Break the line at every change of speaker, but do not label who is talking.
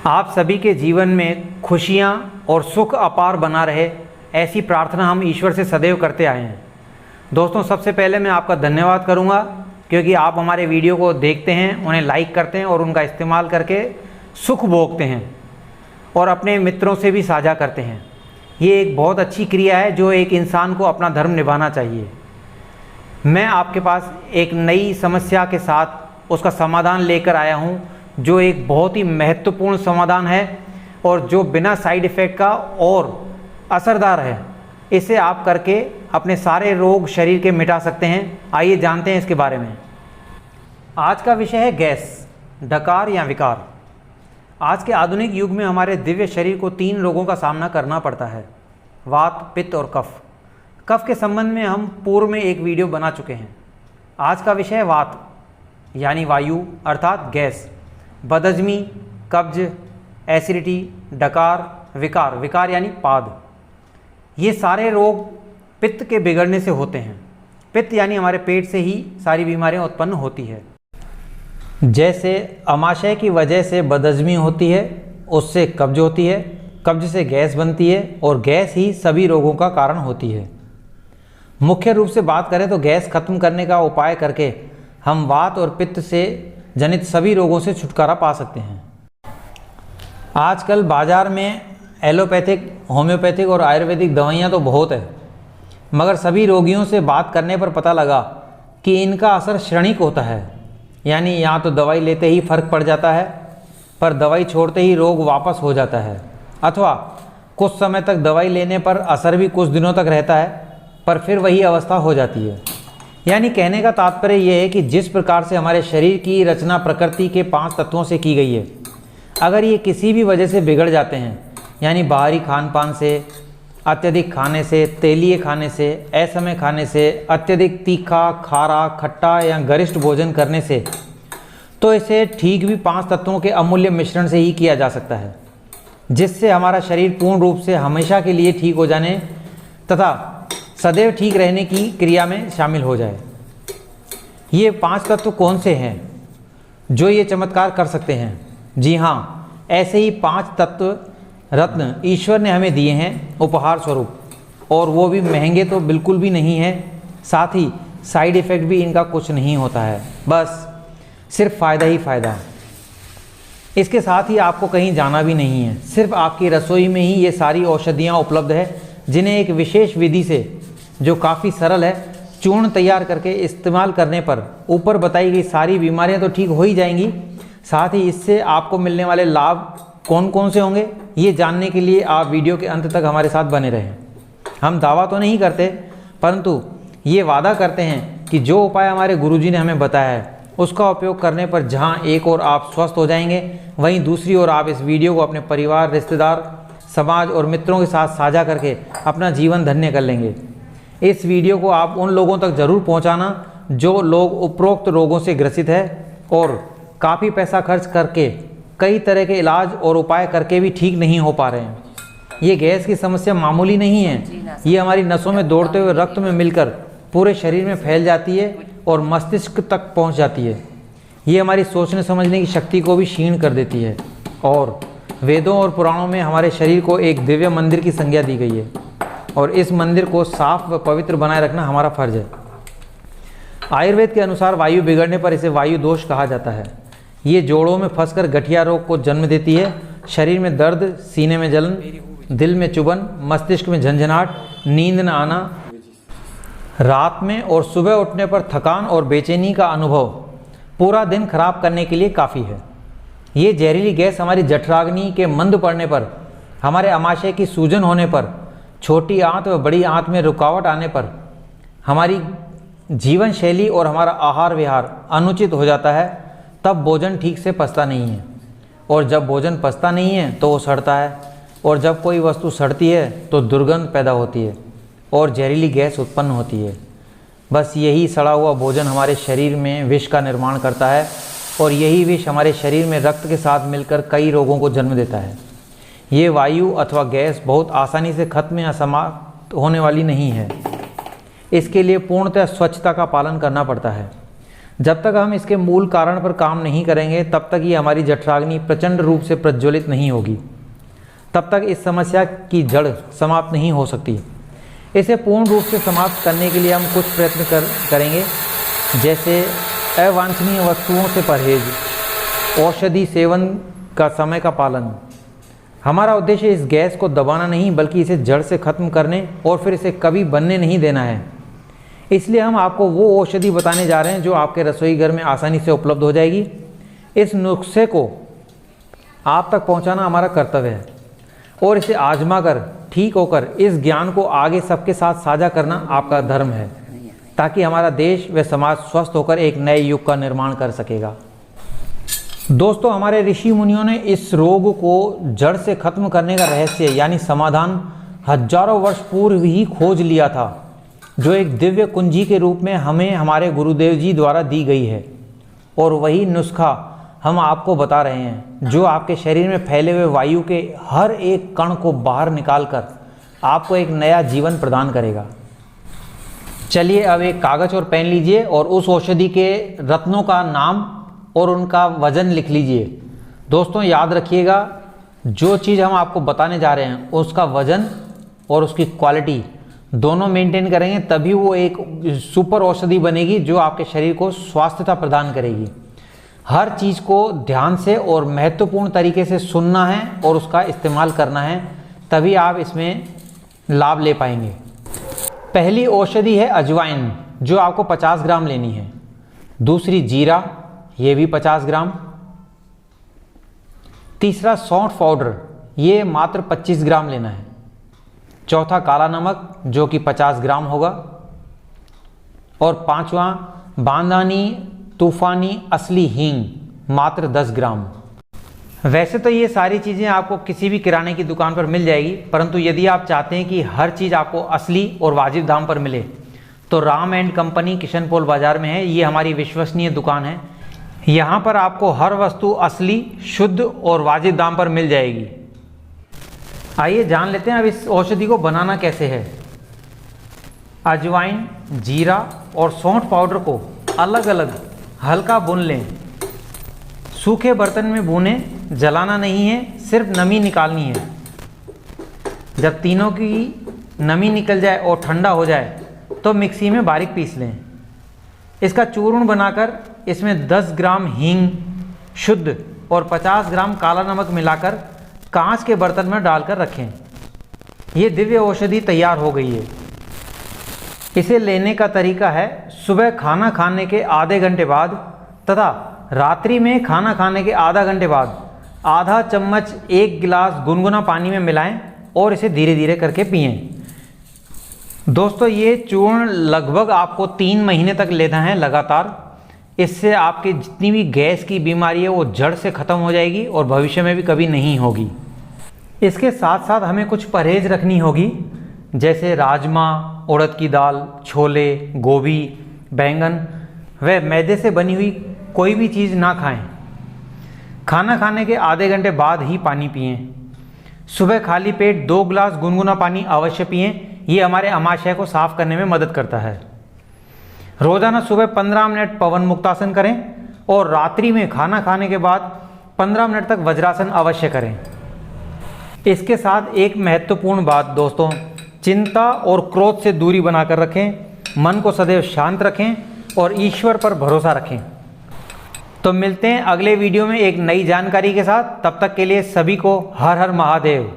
आप सभी के जीवन में खुशियाँ और सुख अपार बना रहे, ऐसी प्रार्थना हम ईश्वर से सदैव करते आए हैं। दोस्तों, सबसे पहले मैं आपका धन्यवाद करूंगा क्योंकि आप हमारे वीडियो को देखते हैं, उन्हें लाइक करते हैं और उनका इस्तेमाल करके सुख भोगते हैं और अपने मित्रों से भी साझा करते हैं। ये एक बहुत अच्छी क्रिया है जो एक इंसान को अपना धर्म निभाना चाहिए। मैं आपके पास एक नई समस्या के साथ उसका समाधान लेकर आया हूँ, जो एक बहुत ही महत्वपूर्ण समाधान है और जो बिना साइड इफ़ेक्ट का और असरदार है। इसे आप करके अपने सारे रोग शरीर के मिटा सकते हैं। आइए जानते हैं इसके बारे में। आज का विषय है गैस, डकार या विकार। आज के आधुनिक युग में हमारे दिव्य शरीर को 3 रोगों का सामना करना पड़ता है: वात, पित्त और कफ। कफ के संबंध में हम पूर्व में एक वीडियो बना चुके हैं। आज का विषय है वात यानी वायु अर्थात गैस, बदहजमी, कब्ज, एसिडिटी, डकार, विकार, विकार यानी पाद। ये सारे रोग पित्त के बिगड़ने से होते हैं। पित्त यानी हमारे पेट से ही सारी बीमारियां उत्पन्न होती है। जैसे अमाशय की वजह से बदहजमी होती है, उससे कब्ज होती है, कब्ज से गैस बनती है और गैस ही सभी रोगों का कारण होती है। मुख्य रूप से बात करें तो गैस खत्म करने का उपाय करके हम वात और पित्त से जनित सभी रोगों से छुटकारा पा सकते हैं। आजकल बाज़ार में एलोपैथिक, होम्योपैथिक और आयुर्वेदिक दवाइयाँ तो बहुत है, मगर सभी रोगियों से बात करने पर पता लगा कि इनका असर क्षणिक होता है। यानी या तो दवाई लेते ही फर्क पड़ जाता है, पर दवाई छोड़ते ही रोग वापस हो जाता है, अथवा कुछ समय तक दवाई लेने पर असर भी कुछ दिनों तक रहता है, पर फिर वही अवस्था हो जाती है। यानी कहने का तात्पर्य यह है कि जिस प्रकार से हमारे शरीर की रचना प्रकृति के 5 तत्वों से की गई है, अगर ये किसी भी वजह से बिगड़ जाते हैं, यानी बाहरी खान पान से, अत्यधिक खाने से, तेलीय खाने से, असमय खाने से, अत्यधिक तीखा, खारा, खट्टा या गरिष्ठ भोजन करने से, तो इसे ठीक भी 5 तत्वों के अमूल्य मिश्रण से ही किया जा सकता है, जिससे हमारा शरीर पूर्ण रूप से हमेशा के लिए ठीक हो जाने तथा सदैव ठीक रहने की क्रिया में शामिल हो जाए। ये 5 तत्व कौन से हैं जो ये चमत्कार कर सकते हैं? जी हाँ, ऐसे ही 5 तत्व रत्न ईश्वर ने हमें दिए हैं उपहार स्वरूप, और वो भी महंगे तो बिल्कुल भी नहीं है। साथ ही साइड इफ़ेक्ट भी इनका कुछ नहीं होता है, बस सिर्फ फ़ायदा ही फ़ायदा। इसके साथ ही आपको कहीं जाना भी नहीं है, सिर्फ आपकी रसोई में ही ये सारी औषधियाँ उपलब्ध है, जिन्हें एक विशेष विधि से, जो काफ़ी सरल है, चूर्ण तैयार करके इस्तेमाल करने पर ऊपर बताई गई सारी बीमारियां तो ठीक हो ही जाएंगी। साथ ही इससे आपको मिलने वाले लाभ कौन कौन से होंगे, ये जानने के लिए आप वीडियो के अंत तक हमारे साथ बने रहें। हम दावा तो नहीं करते, परंतु ये वादा करते हैं कि जो उपाय हमारे गुरुजी ने हमें बताया है, उसका उपयोग करने पर जहाँ एक ओर आप स्वस्थ हो जाएंगे, वहीं दूसरी ओर आप इस वीडियो को अपने परिवार, रिश्तेदार, समाज और मित्रों के साथ साझा करके अपना जीवन धन्य कर लेंगे। इस वीडियो को आप उन लोगों तक ज़रूर पहुंचाना जो लोग उपरोक्त रोगों से ग्रसित है और काफ़ी पैसा खर्च करके कई तरह के इलाज और उपाय करके भी ठीक नहीं हो पा रहे हैं। ये गैस की समस्या मामूली नहीं है, ये हमारी नसों में दौड़ते हुए रक्त में मिलकर पूरे शरीर में फैल जाती है और मस्तिष्क तक पहुँच जाती है। ये हमारी सोचने समझने की शक्ति को भी क्षीण कर देती है और वेदों और पुराणों में हमारे शरीर को एक दिव्य मंदिर की संज्ञा दी गई है और इस मंदिर को साफ व पवित्र बनाए रखना हमारा फर्ज है। आयुर्वेद के अनुसार वायु बिगड़ने पर इसे वायु दोष कहा जाता है। ये जोड़ों में फंसकर गठिया रोग को जन्म देती है। शरीर में दर्द, सीने में जलन, दिल में चुभन, मस्तिष्क में झंझनाहट, नींद न आना, रात में और सुबह उठने पर थकान और बेचैनी का अनुभव पूरा दिन खराब करने के लिए काफ़ी है। ये जहरीली गैस हमारी जठराग्नि के मंद पड़ने पर, हमारे अमाशय की सूजन होने पर, छोटी आंत व बड़ी आंत में रुकावट आने पर, हमारी जीवन शैली और हमारा आहार विहार अनुचित हो जाता है, तब भोजन ठीक से पचता नहीं है, और जब भोजन पचता नहीं है तो वो सड़ता है, और जब कोई वस्तु सड़ती है तो दुर्गंध पैदा होती है और जहरीली गैस उत्पन्न होती है। बस यही सड़ा हुआ भोजन हमारे शरीर में विष का निर्माण करता है और यही विष हमारे शरीर में रक्त के साथ मिलकर कई रोगों को जन्म देता है। ये वायु अथवा गैस बहुत आसानी से खत्म या समाप्त होने वाली नहीं है। इसके लिए पूर्णतः स्वच्छता का पालन करना पड़ता है। जब तक हम इसके मूल कारण पर काम नहीं करेंगे तब तक ये हमारी जठराग्नि प्रचंड रूप से प्रज्वलित नहीं होगी, तब तक इस समस्या की जड़ समाप्त नहीं हो सकती। इसे पूर्ण रूप से समाप्त करने के लिए हम कुछ प्रयत्न करेंगे, जैसे अवांछनीय वस्तुओं से परहेज, औषधि सेवन का समय का पालन। हमारा उद्देश्य इस गैस को दबाना नहीं बल्कि इसे जड़ से खत्म करने और फिर इसे कभी बनने नहीं देना है। इसलिए हम आपको वो औषधि बताने जा रहे हैं जो आपके रसोई घर में आसानी से उपलब्ध हो जाएगी। इस नुस्खे को आप तक पहुंचाना हमारा कर्तव्य है और इसे आजमा कर ठीक होकर इस ज्ञान को आगे सबके साथ साझा करना आपका धर्म है, ताकि हमारा देश व समाज स्वस्थ होकर एक नए युग का निर्माण कर सकेगा। दोस्तों, हमारे ऋषि मुनियों ने इस रोग को जड़ से खत्म करने का रहस्य यानी समाधान हजारों वर्ष पूर्व ही खोज लिया था, जो एक दिव्य कुंजी के रूप में हमें हमारे गुरुदेव जी द्वारा दी गई है। और वही नुस्खा हम आपको बता रहे हैं, जो आपके शरीर में फैले हुए वायु के हर एक कण को बाहर निकालकर आपको एक नया जीवन प्रदान करेगा। चलिए अब एक कागज और पेन लीजिए और उस औषधि के रत्नों का नाम और उनका वजन लिख लीजिए। दोस्तों, याद रखिएगा, जो चीज़ हम आपको बताने जा रहे हैं उसका वजन और उसकी क्वालिटी दोनों मेंटेन करेंगे, तभी वो एक सुपर औषधि बनेगी जो आपके शरीर को स्वास्थ्यता प्रदान करेगी। हर चीज़ को ध्यान से और महत्वपूर्ण तरीके से सुनना है और उसका इस्तेमाल करना है, तभी आप इसमें लाभ ले पाएंगे। पहली औषधि है अजवाइन, जो आपको 50 ग्राम लेनी है। दूसरी जीरा, ये भी 50 ग्राम। तीसरा सौंठ पाउडर, ये मात्र 25 ग्राम लेना है। चौथा काला नमक, जो कि 50 ग्राम होगा। और पांचवा बांदानी तूफानी असली हींग, मात्र 10 ग्राम। वैसे तो ये सारी चीज़ें आपको किसी भी किराने की दुकान पर मिल जाएगी, परंतु यदि आप चाहते हैं कि हर चीज़ आपको असली और वाजिब दाम पर मिले तो राम एंड कंपनी किशनपोल बाज़ार में है। ये हमारी विश्वसनीय दुकान है। यहाँ पर आपको हर वस्तु असली, शुद्ध और वाजिब दाम पर मिल जाएगी। आइए जान लेते हैं अब इस औषधि को बनाना कैसे है। अजवाइन, जीरा और सौंठ पाउडर को अलग अलग हल्का भून लें। सूखे बर्तन में भूनें, जलाना नहीं है, सिर्फ नमी निकालनी है। जब तीनों की नमी निकल जाए और ठंडा हो जाए तो मिक्सी में बारीक पीस लें। इसका चूर्ण बनाकर इसमें 10 ग्राम हींग शुद्ध और 50 ग्राम काला नमक मिलाकर कांच के बर्तन में डालकर रखें। ये दिव्य औषधि तैयार हो गई है। इसे लेने का तरीका है, सुबह खाना खाने के आधे घंटे बाद तथा रात्रि में खाना खाने के आधा घंटे बाद आधा चम्मच 1 गिलास गुनगुना पानी में मिलाएं और इसे धीरे धीरे करके पिएं। दोस्तों, ये चूर्ण लगभग आपको 3 महीने तक लेना है लगातार। इससे आपकी जितनी भी गैस की बीमारी है वो जड़ से ख़त्म हो जाएगी और भविष्य में भी कभी नहीं होगी। इसके साथ साथ हमें कुछ परहेज रखनी होगी, जैसे राजमा, उड़द की दाल, छोले, गोभी, बैंगन व मैदे से बनी हुई कोई भी चीज़ ना खाएं। खाना खाने के आधे घंटे बाद ही पानी पिएं। सुबह खाली पेट 2 गिलास गुनगुना पानी अवश्य पिएं। ये हमारे आमाशय को साफ करने में मदद करता है। रोजाना सुबह 15 मिनट पवन मुक्तासन करें और रात्रि में खाना खाने के बाद 15 मिनट तक वज्रासन अवश्य करें। इसके साथ एक महत्वपूर्ण बात दोस्तों, चिंता और क्रोध से दूरी बनाकर रखें, मन को सदैव शांत रखें और ईश्वर पर भरोसा रखें। तो मिलते हैं अगले वीडियो में एक नई जानकारी के साथ। तब तक के लिए सभी को हर हर महादेव।